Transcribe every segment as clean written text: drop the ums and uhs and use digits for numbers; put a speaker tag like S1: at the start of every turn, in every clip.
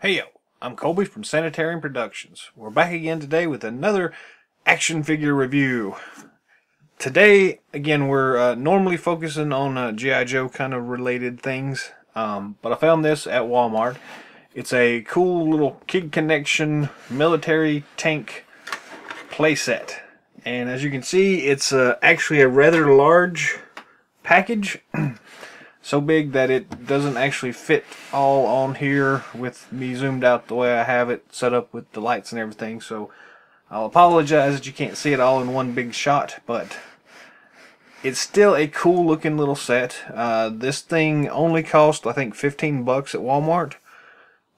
S1: Hey yo, I'm Colby from Sanitarium Productions. We're back again today with another action figure review. Today, again, we're normally focusing on G.I. Joe kind of related things, but I found this at Walmart. It's a cool little Kid Connection military tank playset. And as you can see, it's actually a rather large package. So big that it doesn't actually fit all on here with me zoomed out the way I have it set up with the lights and everything. So I'll apologize that you can't see it all in one big shot, but it's still a cool looking little set. This thing only cost, I think, 15 bucks at Walmart,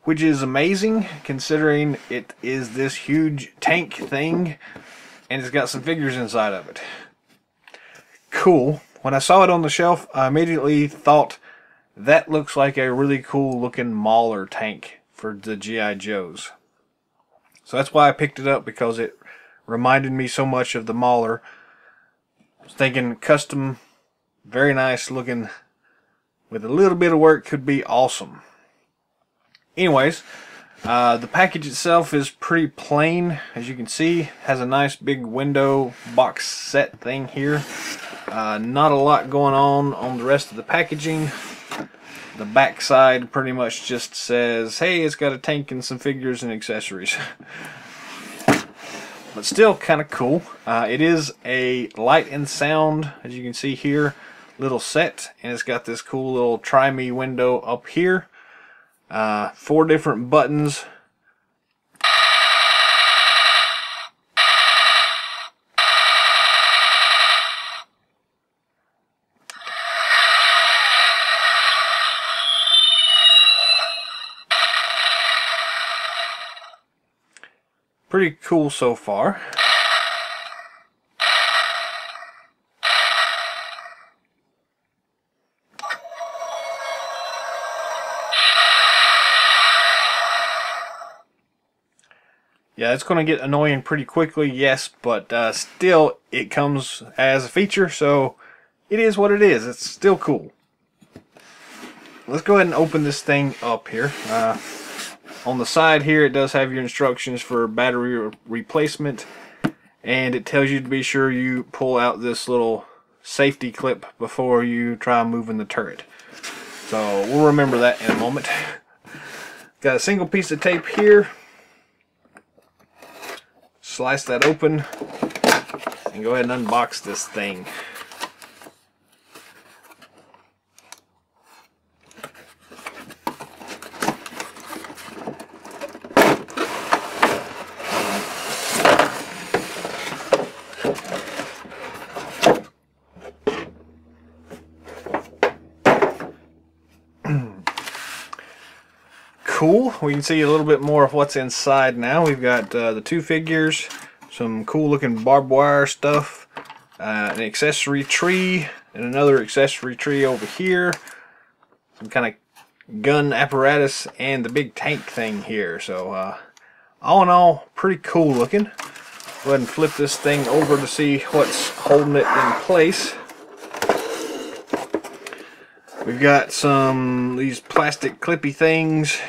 S1: which is amazing considering it is this huge tank thing and it's got some figures inside of it. Cool. When I saw it on the shelf, I immediately thought that looks like a really cool looking Mauler tank for the G.I. Joes. So that's why I picked it up, because it reminded me so much of the Mauler. I was thinking custom, very nice looking, with a little bit of work could be awesome. Anyways, the package itself is pretty plain. As you can see, has a nice big window box set thing here. Not a lot going on the rest of the packaging. The back side pretty much just says, hey, it's got a tank and some figures and accessories. But still kind of cool. It is a light and sound, as you can see here, little set. And it's got this cool little try me window up here. 4 different buttons. Pretty cool so far. Yeah, it's going to get annoying pretty quickly, yes, but still it comes as a feature, so it is what it is. It's still cool. Let's go ahead and open this thing up here. On the side here, it does have your instructions for battery replacement, and it tells you to be sure you pull out this little safety clip before you try moving the turret. So we'll remember that in a moment. Got a single piece of tape here. Slice that open and go ahead and unbox this thing. Cool. We can see a little bit more of what's inside now. We've got the 2 figures, some cool looking barbed wire stuff, an accessory tree, and another accessory tree over here, some kind of gun apparatus, and the big tank thing here. So all in all, pretty cool looking. Go ahead and flip this thing over to see what's holding it in place. We've got these plastic clippy things,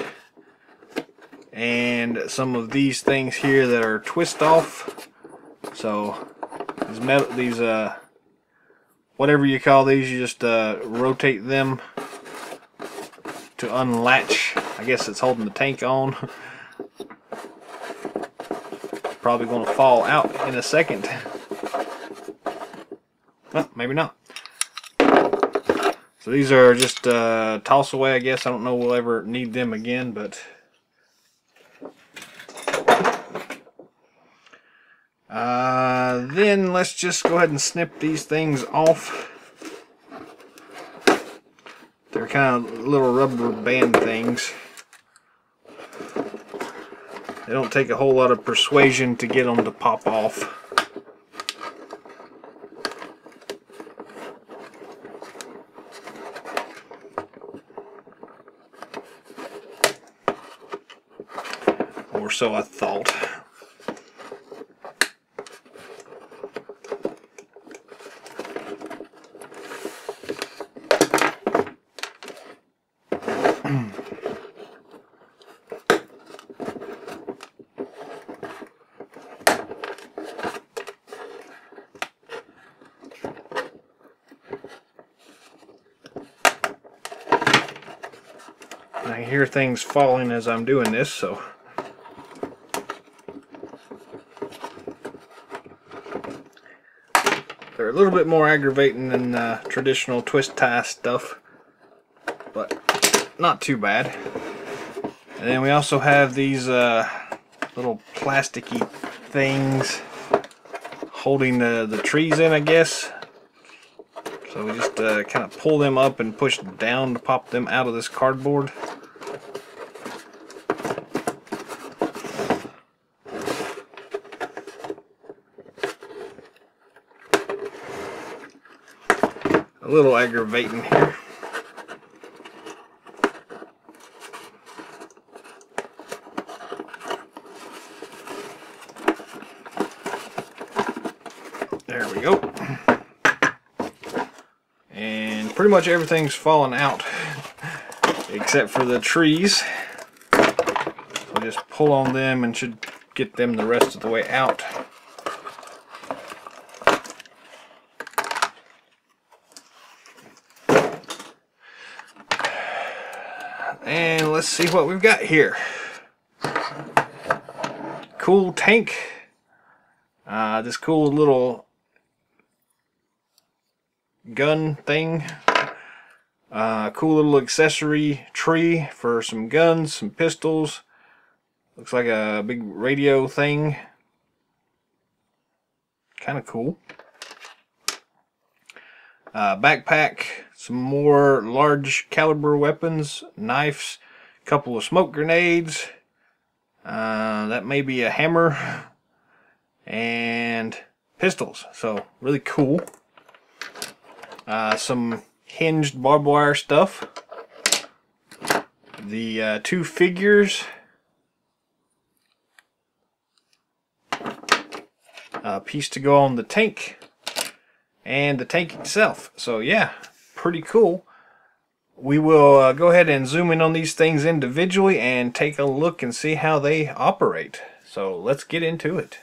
S1: and some of these things here that are twist off. So these whatever you call these, you just rotate them to unlatch. I guess it's holding the tank on. Probably going to fall out in a second. Well, maybe not. So these are just toss away, I guess. I don't know we'll ever need them again, but then let's just go ahead and snip these things off. They're kind of little rubber band things. They don't take a whole lot of persuasion to get them to pop off. Or so I thought. hear things falling as I'm doing this, so they're a little bit more aggravating than traditional twist tie stuff, but not too bad. And then we also have these little plasticky things holding the trees in, I guess. So we just kind of pull them up and push down to pop them out of this cardboard. A little aggravating here. There we go. And pretty much everything's fallen out except for the trees. So just pull on them and should get them the rest of the way out. And let's see what we've got here. Cool tank. This cool little gun thing. Cool little accessory tree for some guns, some pistols. Looks like a big radio thing. Kind of cool. Backpack, some more large caliber weapons, knives, a couple of smoke grenades. That may be a hammer. And pistols. So really cool. Some hinged barbed wire stuff. The two figures. A piece to go on the tank. And the tank itself. So yeah, pretty cool. We will go ahead and zoom in on these things individually and take a look and see how they operate. So let's get into it.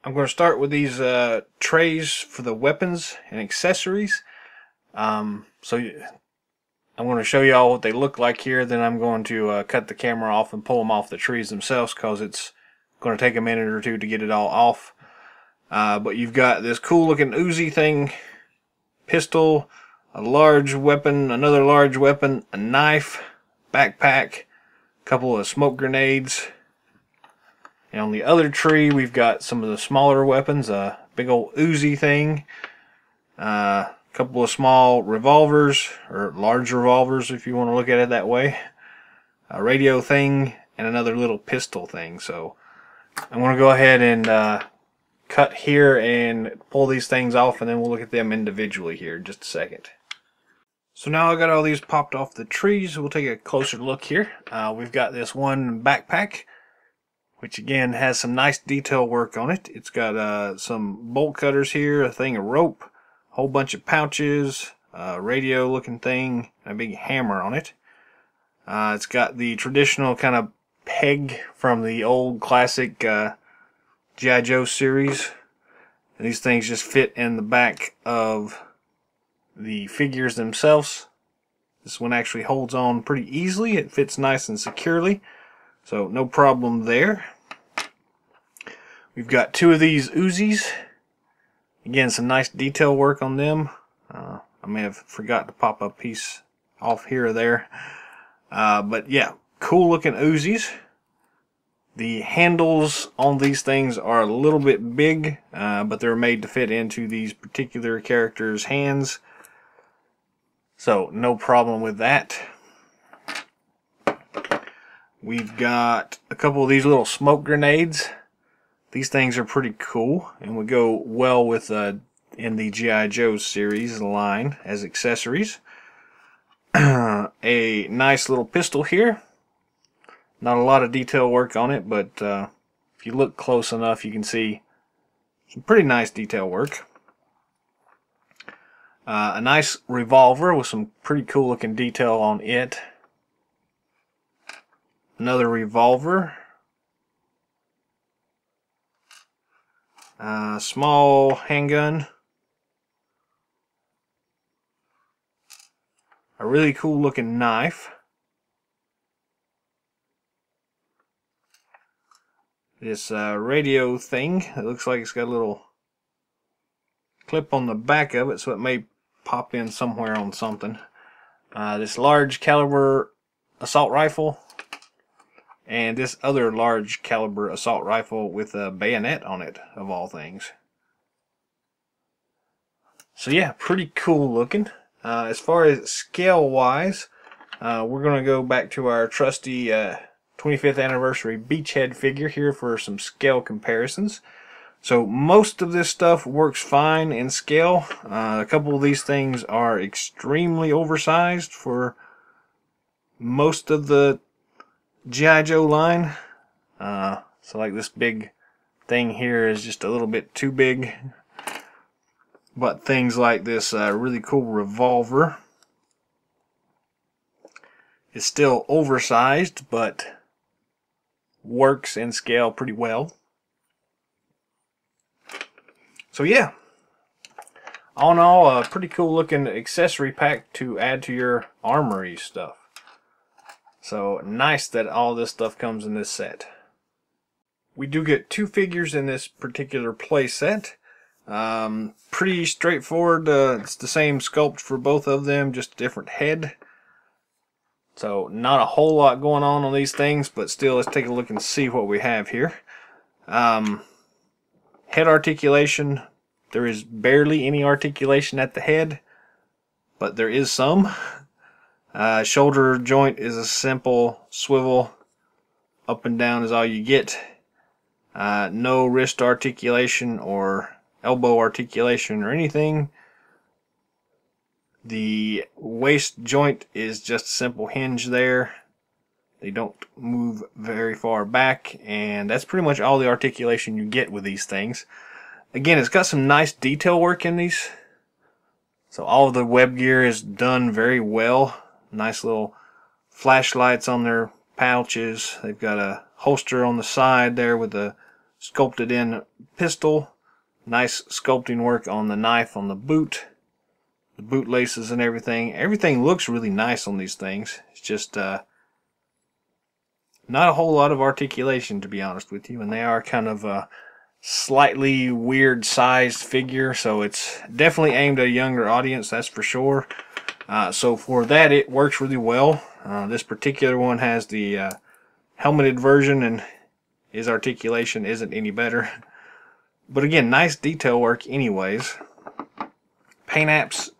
S1: I'm going to start with these trays for the weapons and accessories. I'm going to show you all what they look like here. Then I'm going to cut the camera off and pull them off the trees themselves, because it's going to take a minute or two to get it all off. But you've got this cool looking Uzi thing, pistol, a large weapon, another large weapon, a knife, backpack, a couple of smoke grenades. And on the other tree, we've got some of the smaller weapons, a big old Uzi thing, a couple of small revolvers, or large revolvers if you want to look at it that way, a radio thing, and another little pistol thing. So I'm going to go ahead and cut here and pull these things off, and then we'll look at them individually here in just a second. So now I got all these popped off the trees. We'll take a closer look here. We've got this one backpack, which again has some nice detail work on it. It's got some bolt cutters here, a thing of rope, a whole bunch of pouches, a radio looking thing, and a big hammer on it. It's got the traditional kind of peg from the old classic G.I. Joe series. And these things just fit in the back of the figures themselves. This one actually holds on pretty easily. It fits nice and securely. So no problem there. We've got two of these Uzis. Again, some nice detail work on them. I may have forgot to pop a piece off here or there. But yeah, cool looking Uzis. The handles on these things are a little bit big, but they're made to fit into these particular characters' hands. So no problem with that. We've got a couple of these little smoke grenades. These things are pretty cool and would go well with in the G.I. Joe series line as accessories. A nice little pistol here. Not a lot of detail work on it, but if you look close enough, you can see some pretty nice detail work. A nice revolver with some pretty cool looking detail on it. Another revolver. Small handgun. A really cool looking knife. this radio thing. It looks like it's got a little clip on the back of it, so it may pop in somewhere on something. This large caliber assault rifle, and this other large caliber assault rifle with a bayonet on it, of all things. So yeah, pretty cool looking. As far as scale wise, we're going to go back to our trusty 25th anniversary beachhead figure here for some scale comparisons. So most of this stuff works fine in scale. A couple of these things are extremely oversized for most of the G.I. Joe line. So like this big thing here is just a little bit too big. But things like this really cool revolver is still oversized, but works in scale pretty well. So yeah, all in all, a pretty cool looking accessory pack to add to your armory stuff. So nice that all this stuff comes in this set. We do get 2 figures in this particular play set. Pretty straightforward. It's the same sculpt for both of them, just a different head. So not a whole lot going on these things, but still, let's take a look and see what we have here. Head articulation. There is barely any articulation at the head, but there is some. Shoulder joint is a simple swivel. Up and down is all you get. No wrist articulation or elbow articulation or anything. The waist joint is just a simple hinge there. They don't move very far back, and that's pretty much all the articulation you get with these things. Again, it's got some nice detail work in these. So all of the web gear is done very well. Nice little flashlights on their pouches. They've got a holster on the side there with a sculpted in pistol. Nice sculpting work on the knife on the boot. The boot laces and everything. Everything looks really nice on these things. It's just not a whole lot of articulation, to be honest with you, and they are kind of a slightly weird sized figure, so it's definitely aimed at a younger audience, that's for sure. So for that, it works really well. This particular one has the helmeted version, and his articulation isn't any better. But again, nice detail work anyways. Paint apps,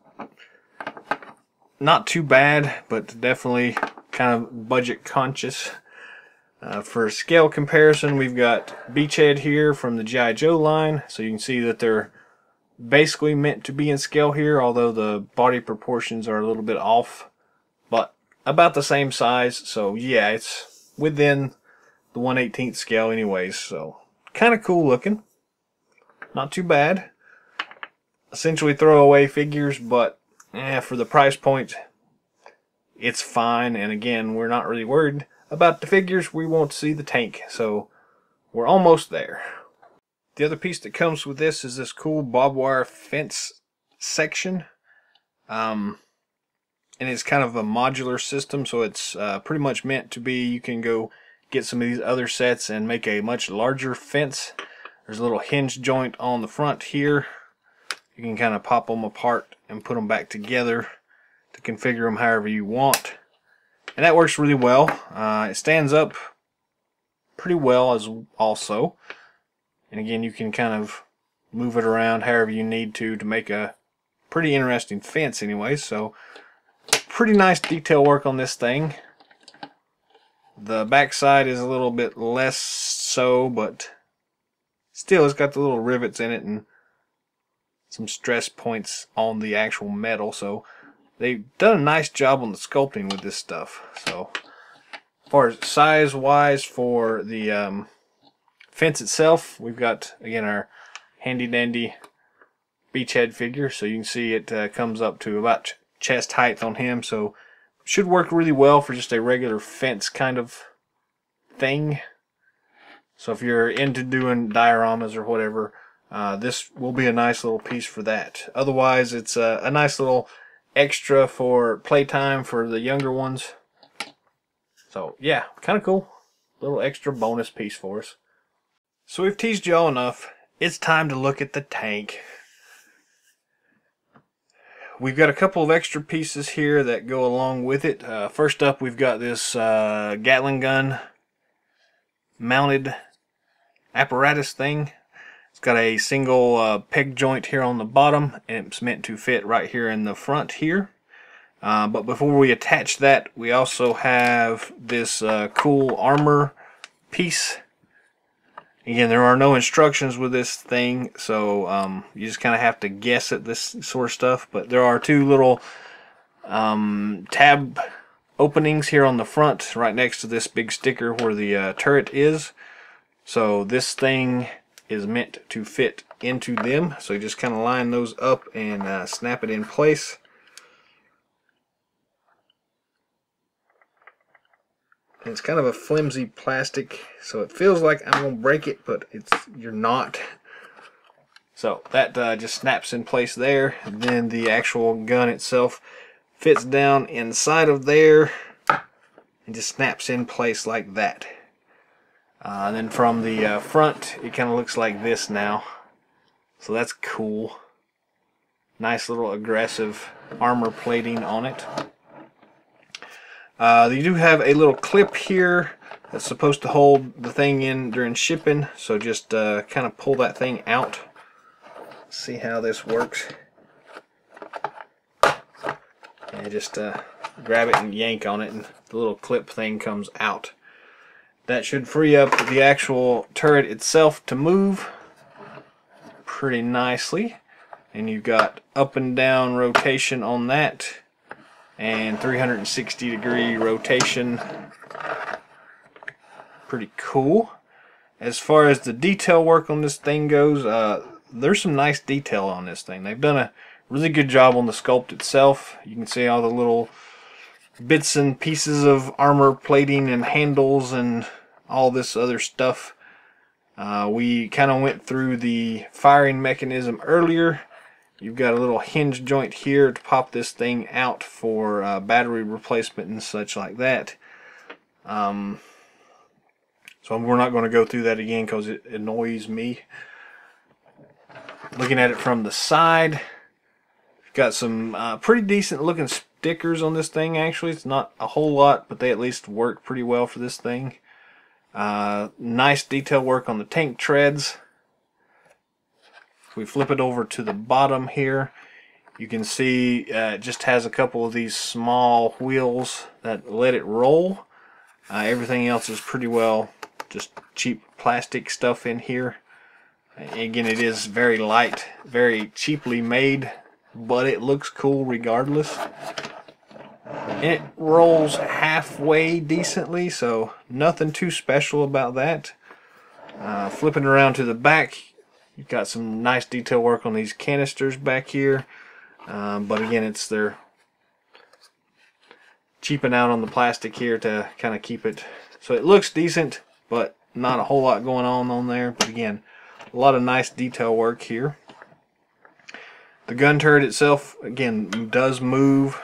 S1: not too bad, but definitely kind of budget conscious. For scale comparison, we've got Beachhead here from the G.I. Joe line, so you can see that they're basically meant to be in scale here, although the body proportions are a little bit off, but about the same size. So yeah, it's within the 1/18 scale anyways, so kind of cool looking. Not too bad. Essentially throwaway figures, but for the price point, it's fine. And again, we're not really worried about the figures. We want to see the tank, so we're almost there. The other piece that comes with this is this cool barbed wire fence section. And it's kind of a modular system, so it's pretty much meant to be, you can go get some of these other sets and make a much larger fence. There's a little hinge joint on the front here. You can kind of pop them apart and put them back together to configure them however you want. And that works really well. It stands up pretty well as also. And again, you can kind of move it around however you need to make a pretty interesting fence anyway. So pretty nice detail work on this thing. The back side is a little bit less so, but still it's got the little rivets in it and some stress points on the actual metal. So they've done a nice job on the sculpting with this stuff. So as far as size wise for the fence itself, we've got again our handy dandy beachhead figure. So you can see it comes up to about chest height on him. So should work really well for just a regular fence kind of thing. So if you're into doing dioramas or whatever, this will be a nice little piece for that. Otherwise, it's a nice little extra for playtime for the younger ones. So yeah, kind of cool. Little extra bonus piece for us. So we've teased y'all enough. It's time to look at the tank. We've got a couple of extra pieces here that go along with it. First up, we've got this Gatling gun mounted apparatus thing. It's got a single peg joint here on the bottom, and it's meant to fit right here in the front here. But before we attach that, we also have this cool armor piece. Again, there are no instructions with this thing, so you just kind of have to guess at this sort of stuff. But there are two little tab openings here on the front, right next to this big sticker where the turret is. So this thing is meant to fit into them. So you just kind of line those up and snap it in place. And it's kind of a flimsy plastic, so it feels like I'm going to break it, but you're not. So that just snaps in place there. And then the actual gun itself fits down inside of there and just snaps in place like that. And then from the front, it kind of looks like this now. So that's cool. Nice little aggressive armor plating on it. You do have a little clip here that's supposed to hold the thing in during shipping, so just kind of pull that thing out. See how this works. And just grab it and yank on it, and the little clip thing comes out. That should free up the actual turret itself to move pretty nicely. And you've got up and down rotation on that, and 360-degree rotation. Pretty cool. As far as the detail work on this thing goes, there's some nice detail on this thing. They've done a really good job on the sculpt itself. You can see all the little bits and pieces of armor plating and handles and all this other stuff. We kind of went through the firing mechanism earlier. You've got a little hinge joint here to pop this thing out for battery replacement and such like that. So we're not going to go through that again because it annoys me. Looking at it from the side, you've got some pretty decent looking stickers on this thing. Actually, it's not a whole lot, but they at least work pretty well for this thing. Nice detail work on the tank treads. If we flip it over to the bottom here, you can see it just has a couple of these small wheels that let it roll. Everything else is pretty well just cheap plastic stuff in here. Again, it is very light, very cheaply made, but it looks cool regardless. And it rolls halfway decently, so nothing too special about that. Flipping around to the back, you've got some nice detail work on these canisters back here. But again, they're cheaping out on the plastic here to kind of keep it so it looks decent, but not a whole lot going on there. But again, a lot of nice detail work here. The gun turret itself, again, does move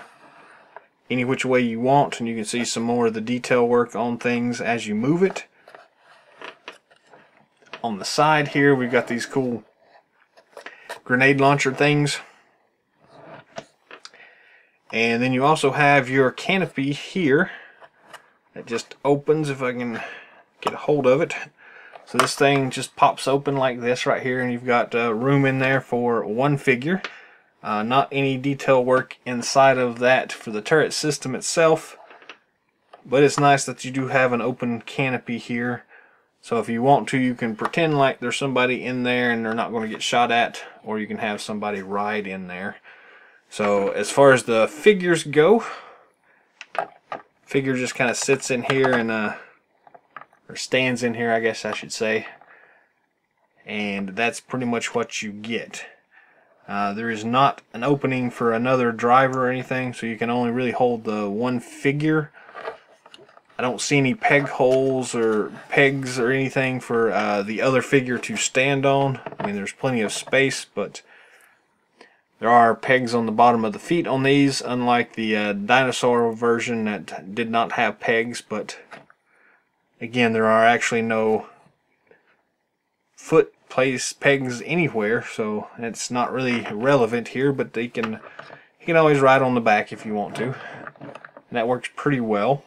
S1: any which way you want, and you can see some more of the detail work on things as you move it. On the side here, we've got these cool grenade launcher things. And then you also have your canopy here that just opens, if I can get a hold of it. So this thing just pops open like this right here, and you've got room in there for one figure. Not any detail work inside of that for the turret system itself, but it's nice that you do have an open canopy here. So if you want to, you can pretend like there's somebody in there and they're not going to get shot at, or you can have somebody ride in there. So as far as the figures go, figure just kind of sits in here and or stands in here, I guess I should say, and that's pretty much what you get. There is not an opening for another driver or anything, so you can only really hold the one figure. I don't see any peg holes or pegs or anything for the other figure to stand on. I mean, there's plenty of space, but there are pegs on the bottom of the feet on these, unlike the dinosaur version that did not have pegs. But again, there are actually no foot place pegs anywhere, so it's not really relevant here, but you can always ride on the back if you want to. And that works pretty well.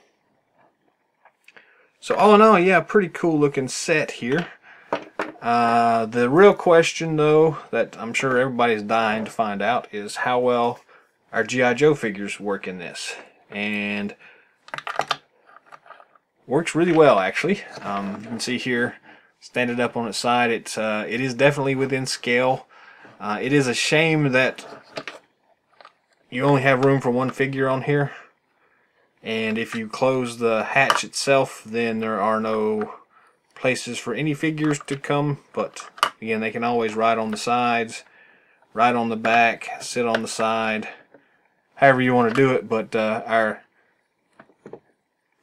S1: So all in all, yeah, pretty cool looking set here. The real question though, that I'm sure everybody's dying to find out, is how well our G.I. Joe figures work in this. And works really well, actually. You can see here, standing up on its side, it is definitely within scale. It is a shame that you only have room for one figure on here, and if you close the hatch itself, then there are no places for any figures to come. But again, they can always ride on the sides, ride on the back, sit on the side, however you want to do it. But our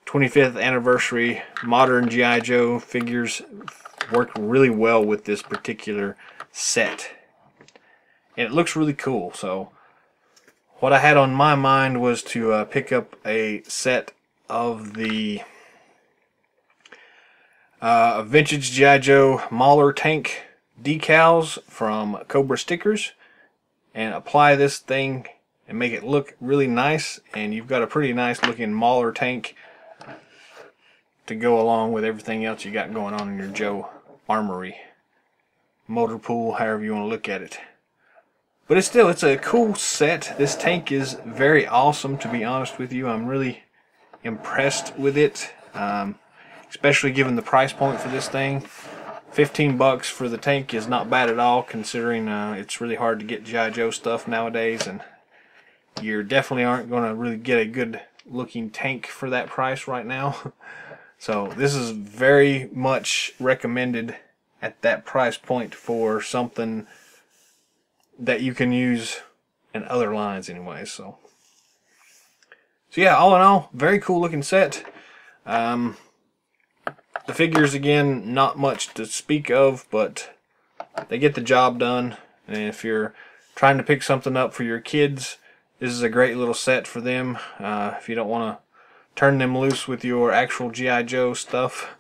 S1: 25th anniversary modern G.I. Joe figures work really well with this particular set, and it looks really cool. So what I had on my mind was to pick up a set of the vintage G.I. Joe Mauler tank decals from Cobra Stickers and apply this thing and make it look really nice, and you've got a pretty nice looking Mauler tank to go along with everything else you got going on in your Joe armory, motor pool, however you want to look at it. But it's a cool set. This tank is very awesome, to be honest with you. I'm really impressed with it, especially given the price point for this thing. 15 bucks for the tank is not bad at all, considering it's really hard to get G.I. Joe stuff nowadays, and you definitely aren't going to really get a good looking tank for that price right now. So this is very much recommended at that price point for something that you can use in other lines anyway. So yeah, all in all, very cool looking set. The figures, again, not much to speak of, but they get the job done. And if you're trying to pick something up for your kids, this is a great little set for them. If you don't want to turn them loose with your actual G.I. Joe stuff,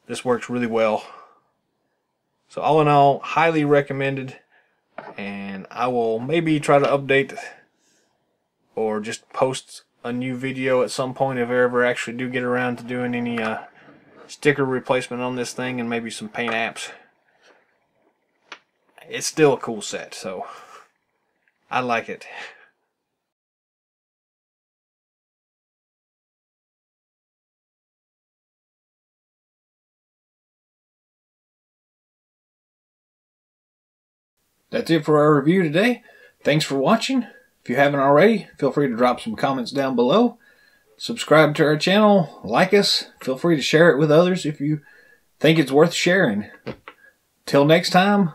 S1: this works really well. So all in all, highly recommended. And I will maybe try to update or just post a new video at some point if I ever actually do get around to doing any sticker replacement on this thing, and maybe some paint apps. It's still a cool set, so I like it. That's it for our review today. Thanks for watching. If you haven't already, feel free to drop some comments down below. Subscribe to our channel, like us. Feel free to share it with others if you think it's worth sharing. Till next time,